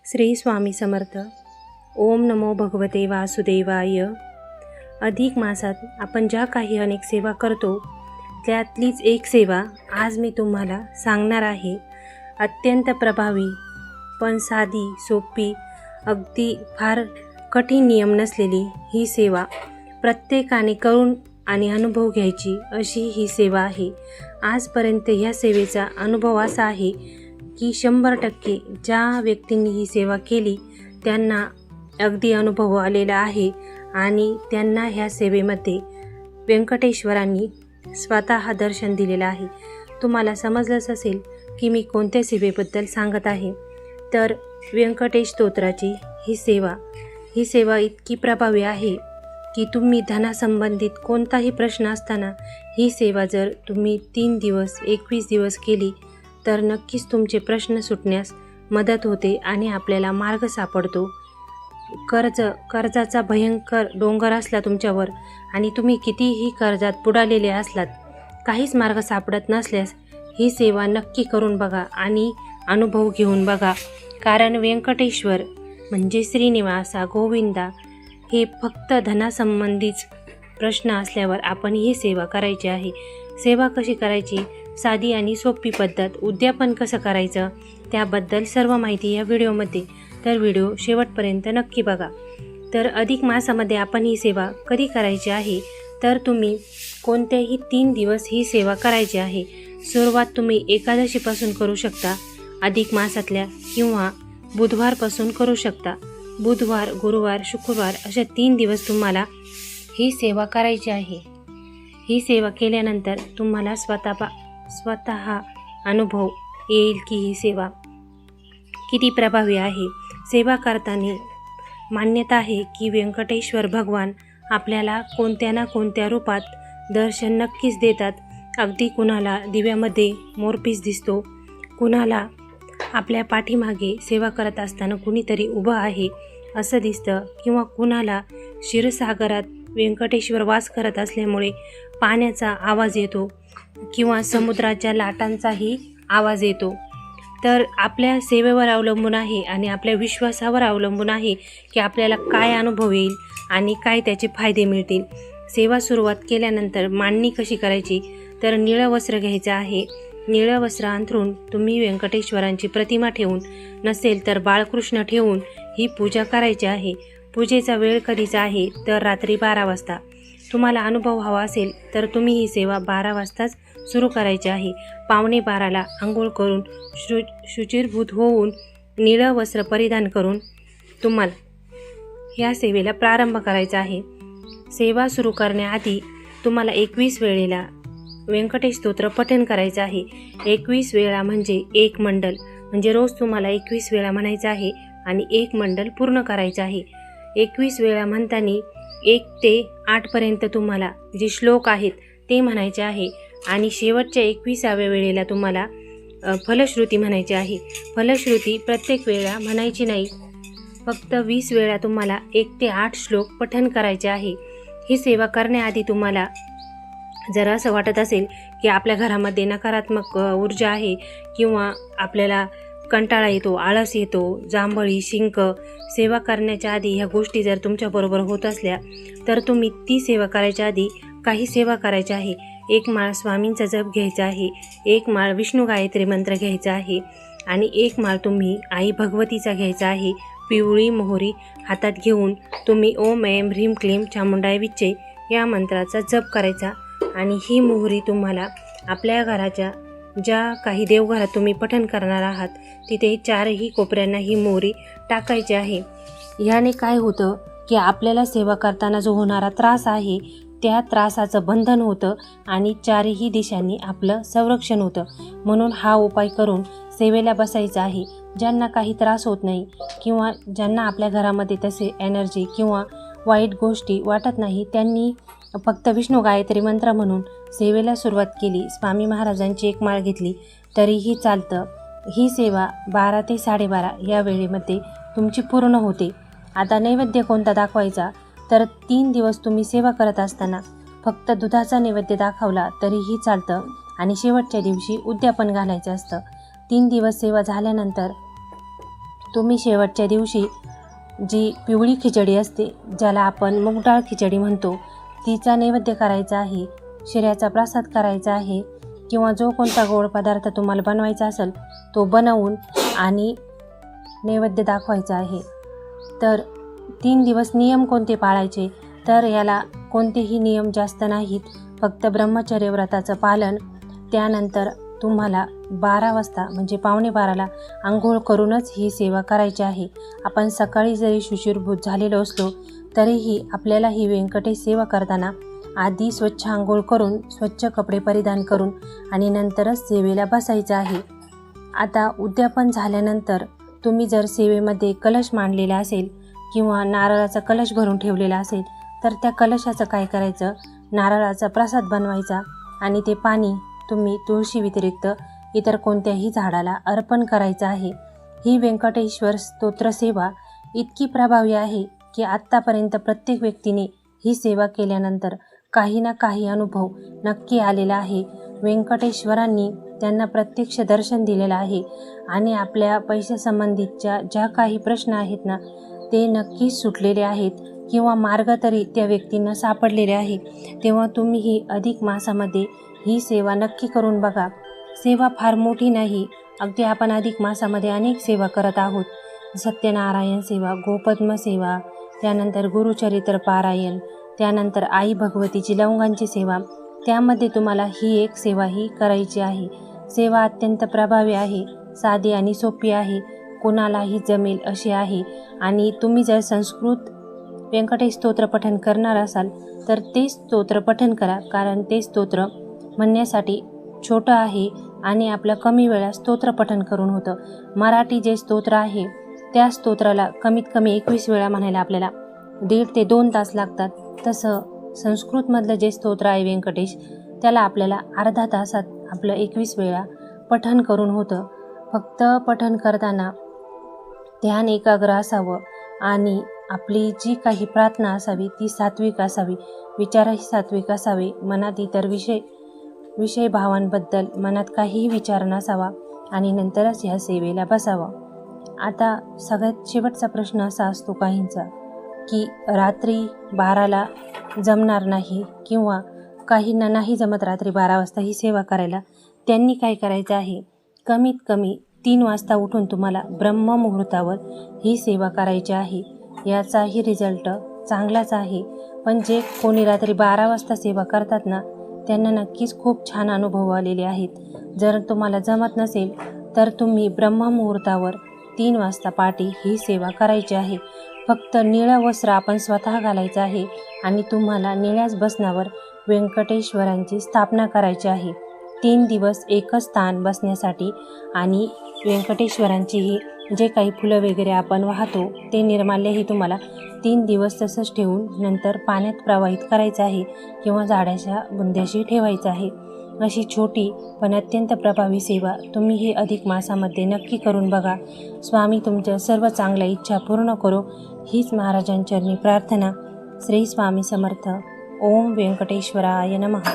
श्री स्वामी समर्थ. ओम नमो भगवते वासुदेवाय. अधिक मासात आपण ज्या काही अनेक सेवा करतो त्यातलीच एक सेवा आज मी तुम्हाला सांगणार आहे. अत्यंत प्रभावी पण साधी, सोपी, अगदी फार कठीण नियम नसलेली ही सेवा प्रत्येकाने करून आणि अनुभव घ्यायची अशी ही सेवा आहे. आजपर्यंत ह्या सेवेचा अनुभव असा आहे की 100% ज्या व्यक्तींनी ही सेवा केली त्यांना अगदी अनुभव आलेला आहे आणि त्यांना ह्या सेवेमध्ये व्यंकटेश्वरांनी स्वतः दर्शन दिलेलं आहे. तुम्हाला समजलंच असेल की मी कोणत्या सेवेबद्दल सांगत आहे. तर व्यंकटेश स्तोत्राची ही सेवा इतकी प्रभावी आहे की तुम्ही धनासंबंधित कोणताही प्रश्न असताना ही सेवा जर तुम्ही 3 दिवस 21 दिवस केली तर नक्कीच तुमचे प्रश्न सुटण्यास मदत होते आणि आपल्याला मार्ग सापडतो. कर्जाचा भयंकर डोंगर असला तुमच्यावर आणि तुम्ही कितीही कर्जात बुडालेले असलात, काहीच मार्ग सापडत नसल्यास ही सेवा नक्की करून बघा आणि अनुभव घेऊन बघा. कारण व्यंकटेश्वर म्हणजे श्रीनिवासा गोविंदा हे फक्त धनासंबंधीच प्रश्न असल्यावर आपण ही सेवा करायची आहे. सेवा कशी करायची, साधी आणि सोपी पद्धत, उद्यापन कसं करायचं त्याबद्दल सर्व माहिती या व्हिडिओमध्ये. तर व्हिडिओ शेवटपर्यंत नक्की बघा. तर अधिक मासामध्ये आपण ही सेवा कधी करायची आहे तर तुम्ही कोणत्याही 3 दिवस ही सेवा करायची आहे. सुरुवात तुम्ही एकादशीपासून करू शकता अधिक मासातल्या किंवा बुधवारपासून करू शकता. बुधवार, गुरुवार, शुक्रवार अशा 3 दिवस तुम्हाला ही सेवा करायची आहे. ही सेवा केल्यानंतर तुम्हाला स्वतः अनुभव येईल की ही सेवा किती प्रभावी आहे. सेवा करताना मान्यता आहे की व्यंकटेश्वर भगवान आपल्याला कोणत्या ना कोणत्या रूपात दर्शन नक्कीच देतात. अगदी कुणाला दिव्यामध्ये मोरपीस दिसतो, कुणाला आपल्या पाठीमागे सेवा करत असताना कुणीतरी उभं आहे असं दिसतं, किंवा कुणाला क्षीरसागरात व्यंकटेश्वर वास करत असल्यामुळे पाण्याचा आवाज येतो किंवा समुद्राच्या लाटांचाही आवाज येतो. तर आपल्या सेवेवर अवलंबून आहे आणि आपल्या विश्वासावर अवलंबून आहे की आपल्याला काय अनुभव येईल आणि काय त्याचे फायदे मिळतील. सेवा सुरुवात केल्यानंतर मांडणी कशी करायची, तर निळं वस्त्र घ्यायचं आहे. निळं वस्त्र अंथरून तुम्ही व्यंकटेश्वरांची प्रतिमा ठेवून, नसेल तर बाळकृष्ण ठेवून ही पूजा करायची आहे. पूजेचा वेळ कधीचा आहे तर रात्री 12 वाजता. तुम्हाला अनुभव हवा असेल तर तुम्ही ही सेवा 12 वाजताच सुरू करायची आहे. 11:15ला आंघोळ करून शुचिर्भूत होऊन निळं वस्त्र परिधान करून तुम्हाला ह्या सेवेला प्रारंभ करायचा आहे. सेवा सुरू करण्याआधी तुम्हाला 21 वेळेला व्यंकटेश स्तोत्र पठण करायचं आहे. 21 वेळा म्हणजे 1 मंडल, म्हणजे रोज तुम्हाला 21 वेळा म्हणायचं आहे आणि 1 मंडल पूर्ण करायचं आहे. 21 वेळा म्हणताना 1 ते 8 पर्यंत तुम्हाला जे श्लोक आहेत ते म्हणायचे आहे आणि शेवटच्या 21व्या वेळेला तुम्हाला फलश्रुती म्हणायची आहे. फलश्रुती प्रत्येक वेळा म्हणायची नाही, फक्त 20 वेळा तुम्हाला 1 ते 8 श्लोक पठण करायचे आहे. ही सेवा करण्याआधी तुम्हाला जर असं वाटत असेल की आपल्या घरामध्ये नकारात्मक ऊर्जा आहे किंवा आपल्याला कंटाळा येतो, आळस येतो, जांभळी, शिंक, सेवा करण्याच्या आधी ह्या गोष्टी जर तुमच्याबरोबर होत असल्या तर तुम्ही ती सेवा करायच्या आधी काही सेवा करायच्या आहे. 1 माळ स्वामींचा जप घ्यायचा आहे, 1 माळ विष्णू गायत्री मंत्र घ्यायचा आहे आणि 1 माळ तुम्ही आई भगवतीचा घ्यायचा आहे. पिवळी मोहरी हातात घेऊन तुम्ही ओम ऐं ह्रीं क्लीं चामुंडाय विच्चे या मंत्राचा जप करायचा आणि ही मोहरी तुम्हाला आपल्या घराच्या ज्या काही देवघरात तुम्ही पठण करणार आहात तिथे 4ही कोपऱ्यांना ही मोहरी टाकायची आहे. ह्याने काय होतं की आपल्याला सेवा करताना जो होणारा त्रास आहे त्या त्रासाचं बंधन होतं आणि 4ही दिशांनी आपलं संरक्षण होतं. म्हणून हा उपाय करून सेवेला बसायचा आहे. ज्यांना काही त्रास होत नाही किंवा ज्यांना आपल्या घरामध्ये तसे एनर्जी किंवा वाईट गोष्टी वाटत नाही त्यांनी फक्त विष्णू गायत्री मंत्र म्हणून सेवेला सुरुवात केली, स्वामी महाराजांची 1 माळ घेतली तरीही चालतं. ही सेवा 12 ते 12:30 या वेळेमध्ये तुमची पूर्ण होते. आता नैवेद्य कोणता दाखवायचा, तर 3 दिवस तुम्ही सेवा करत असताना फक्त दुधाचा नैवेद्य दाखवला तरीही चालतं आणि शेवटच्या दिवशी उद्यापन घालायचं असतं. 3 दिवस सेवा झाल्यानंतर तुम्ही शेवटच्या दिवशी जी पिवळी खिचडी असते, ज्याला आपण मूग डाळ खिचडी म्हणतो, तिचा नैवेद्य करायचा आहे, शिऱ्याचा प्रसाद करायचा आहे किंवा जो कोणता गोड पदार्थ तुम्हाला बनवायचा असेल तो बनवून आणि नैवेद्य दाखवायचा आहे. तर 3 दिवस नियम कोणते पाळायचे, तर याला कोणतेही नियम जास्त नाहीत, फक्त ब्रह्मचर्य व्रताचं पालन. त्यानंतर तुम्हाला 12 वाजता म्हणजे 11:45ला आंघोळ करूनच ही सेवा करायची आहे. आपण सकाळी जरी शुचिर्भूत झालेलो असलो तरीही आपल्याला ही व्यंकटेश सेवा करताना आधी स्वच्छ आंघोळ करून स्वच्छ कपडे परिधान करून आणि नंतरच सेवेला बसायचं आहे. आता उद्यापन झाल्यानंतर तुम्ही जर सेवेमध्ये कलश मांडलेला असेल किंवा नारळाचा कलश भरून ठेवलेला असेल तर त्या कलशाचं काय करायचं, नारळाचा प्रसाद बनवायचा आणि ते पाणी तुम्ही तुळशी व्यतिरिक्त इतर कोणत्याही झाडाला अर्पण करायचं आहे. ही व्यंकटेश्वर स्तोत्र सेवा इतकी प्रभावी आहे की आत्तापर्यंत प्रत्येक व्यक्तीने ही सेवा केल्यानंतर काही ना काही अनुभव नक्की आलेला आहे. व्यंकटेश्वरांनी त्यांना प्रत्यक्ष दर्शन दिलेलं आहे आणि आपल्या पैशासंबंधीच्या ज्या काही प्रश्न आहेत ना ते नक्कीच सुटलेले आहेत किंवा मार्ग तरी त्या व्यक्तींना सापडलेले आहे. तेव्हा तुम्ही ही अधिक मासामध्ये ही सेवा नक्की करून बघा. सेवा फार मोठी नाही, अगदी आपण अधिक मासामध्ये अनेक सेवा करत आहोत. सत्यनारायण सेवा, गोपद्म सेवा, त्यानंतर गुरुचरित्र पारायण, त्यानंतर आई भगवतीची लवंगांची सेवा, त्यामध्ये तुम्हाला ही एक सेवा ही करायची आहे. सेवा अत्यंत प्रभावी आहे, साधी आणि सोपी आहे, कोणालाही जमेल अशी आहे. आणि तुम्ही जर संस्कृत व्यंकटेश स्तोत्र पठण करणार असाल तर ते स्तोत्र पठण करा, कारण ते स्तोत्र म्हणण्यासाठी छोटं आहे आणि आपलं कमी वेळा स्तोत्र पठण करून होतं. मराठी जे स्तोत्र आहे त्या स्तोत्राला कमीत कमी 21 वेळा म्हणायला आपल्याला 1.5 ते 2 तास लागतात. तसं संस्कृतमधलं जे स्तोत्र आहे व्यंकटेश, त्याला आपल्याला अर्धा तासात आपलं 21 वेळा पठण करून होतं. फक्त पठण करताना ध्यान एकाग्र असावं आणि आपली जी काही प्रार्थना असावी ती सात्विक असावी, विचारही सात्विक असावे, मनात इतर विषय भावांबद्दल मनात काहीही विचार नसावा आणि नंतरच ह्या सेवेला बसावा. आता सगळ्यात शेवटचा प्रश्न असा असतो काहींचा की रात्री 12ला जमणार नाही किंवा काहींना नाही जमत रात्री 12 वाजता ही सेवा करायला. त्यांनी काय करायचं आहे, कमीत कमी 3 वाजता उठून तुम्हाला ब्रह्ममुहूर्तावर ही सेवा करायची आहे. याचाही रिझल्ट चांगलाच आहे. पण जे कोणी रात्री 12 वाजता सेवा करतात ना त्यांना नक्कीच खूप छान अनुभव आलेले आहेत. जर तुम्हाला जमत नसेल तर तुम्ही ब्रह्ममुहूर्तावर 3 वाजता पहाटे ही सेवा करायची आहे. फक्त निळं वस्त्र आपण स्वतः घालायचं आहे आणि तुम्हाला निळ्याच बसण्यावर व्यंकटेश्वरांची स्थापना करायची आहे. 3 दिवस एकच स्थान बसण्यासाठी आणि व्यंकटेश्वरांचीही जे काही फुलं वगैरे आपण वाहतो ते निर्माल्यही तुम्हाला 3 दिवस तसंच ठेवून नंतर पाण्यात प्रवाहित करायचं आहे किंवा झाडाच्या बुंद्याशी ठेवायचं आहे. अशी छोटी पण अत्यंत प्रभावी सेवा तुम्ही ही अधिक मासामध्ये नक्की करून बघा. स्वामी तुमच्या सर्व चांगल्या इच्छा पूर्ण करो, हीच महाराजांचरणी प्रार्थना. श्री स्वामी समर्थ. ओम व्यंकटेश्वराय नमः.